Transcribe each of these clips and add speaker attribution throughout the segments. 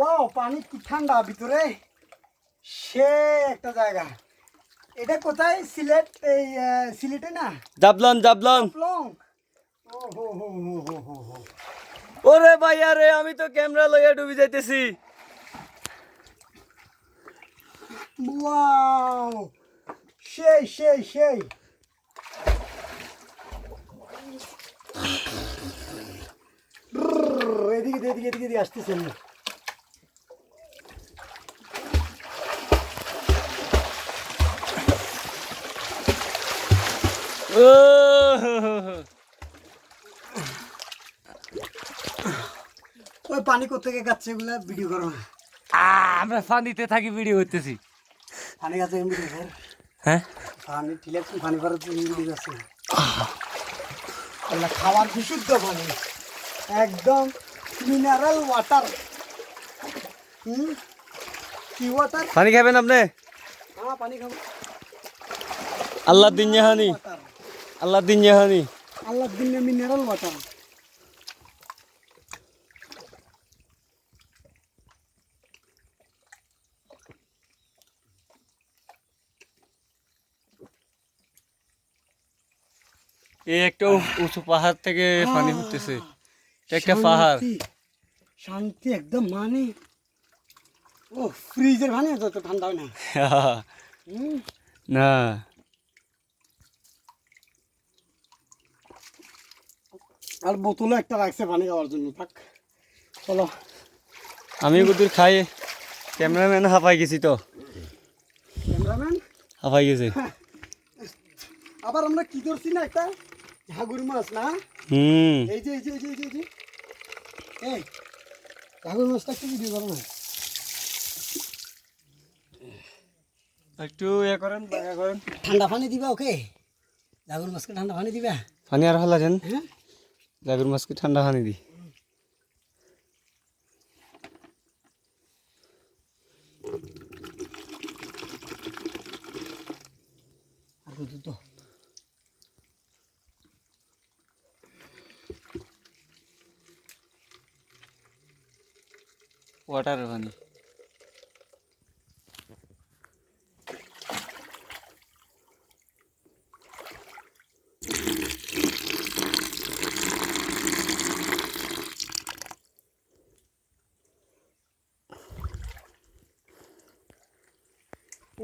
Speaker 1: Wow, পানি কি ঠান্ডা ভিতরে, সে একটা জায়গা। এটা কোথায়? সিলেট, এই সিলেটে না?
Speaker 2: জাবলন জাবলন।
Speaker 1: লং। ও হো হো হো হো হো হো।
Speaker 2: ওরে ভাইয়া রে, আমি তো ক্যামেরা লইয়া ডুবে যাইতেছি।
Speaker 1: ওয়াও, সেই সেই সেই। এদিকে এদিকে এদিকে এদিকে আসতেছেন।
Speaker 2: ও
Speaker 1: ওই পানি কোথেকে গাচ্ছে, এগুলা ভিডিও করো না।
Speaker 2: আমরা পানিতে থাকি, ভিডিও করতেছি।
Speaker 1: পানি গাছে ভিডিও কর।
Speaker 2: হ্যাঁ,
Speaker 1: পানি ঠিক পানি করার জন্য ভিডিও আছে। আল্লাহ, খাওয়ার বিশুদ্ধ পানি, একদম মিনারেল ওয়াটার। কি ওয়াটার?
Speaker 2: পানি খাবেন আপনি?
Speaker 1: হ্যাঁ, পানি খাবো।
Speaker 2: আল্লাহ দিন জাহানি, আল্লাহ দিন জাহানি।
Speaker 1: আল্লাহ দিন মিনারেল ওয়াটার।
Speaker 2: এই একটা উঁচু পাহাড় থেকে পানি উঠতেছে, একটা পাহাড়।
Speaker 1: শান্তি একদম, মানে ও ফ্রিজের পানি এত ঠান্ডা হয় না।
Speaker 2: না,
Speaker 1: আর বোতলও একটা রাখছে পানি খাওয়ার জন্য। থাক, চলো।
Speaker 2: আমি কুদুর খাই, ক্যামেরাম্যান হাঁপাই গেছি তো।
Speaker 1: ক্যামেরাম্যান
Speaker 2: হাঁপাই গেছে।
Speaker 1: আবার আমরা কি ধরছি না, একটা ঝাগুর মাছ না? এই যে এই যে এই যে এই যে এই যে এই ঝাগুর মাছটা একটু ভিডিও করো না।
Speaker 2: একটু ইয়ে করেন, বাগা করেন।
Speaker 1: ঠান্ডা পানি দিবা ওকে? ঝাগুর মাছকে ঠান্ডা পানি দিবা?
Speaker 2: পানি আর হলা যান,
Speaker 1: হ্যাঁ,
Speaker 2: জাগুর মাছকে ঠান্ডা পানি দি।
Speaker 1: আর কত তো
Speaker 2: ওয়াটার পানি।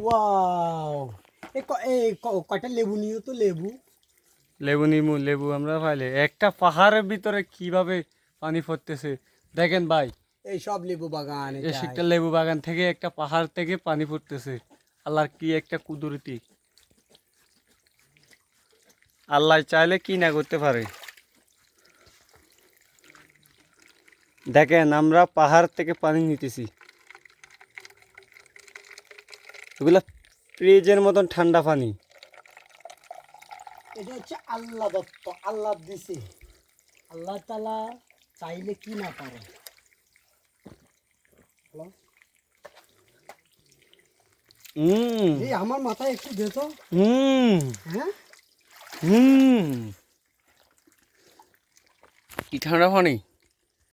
Speaker 1: ওয়াও, কয়টা লেবু নিও তো, লেবু।
Speaker 2: লেবু নিমু, লেবু আমরা পাইলে একটা পাহাড়ের ভিতরে কিভাবে পানি পড়তেছে দেখেন ভাই।
Speaker 1: এই সব লেবু বাগান,
Speaker 2: একটা লেবু বাগান থেকে একটা পাহাড় থেকে পানি পড়তেছে। আল্লাহর কি একটা কুদরতি, আল্লাহ চাইলে কি না করতে পারে। দেখেন আমরা পাহাড় থেকে পানি নিতেছি, এগুলা ফ্রিজের মতন ঠান্ডা পানি।
Speaker 1: এটা হচ্ছে আল্লাহ দত্ত, আল্লাহ দিছে। আল্লাহ তাআলা চাইলে কি না পারে। হ্যালো, এই আমার মাথায় একটু দে তো। হ্যাঁ,
Speaker 2: কি ঠান্ডা পানি।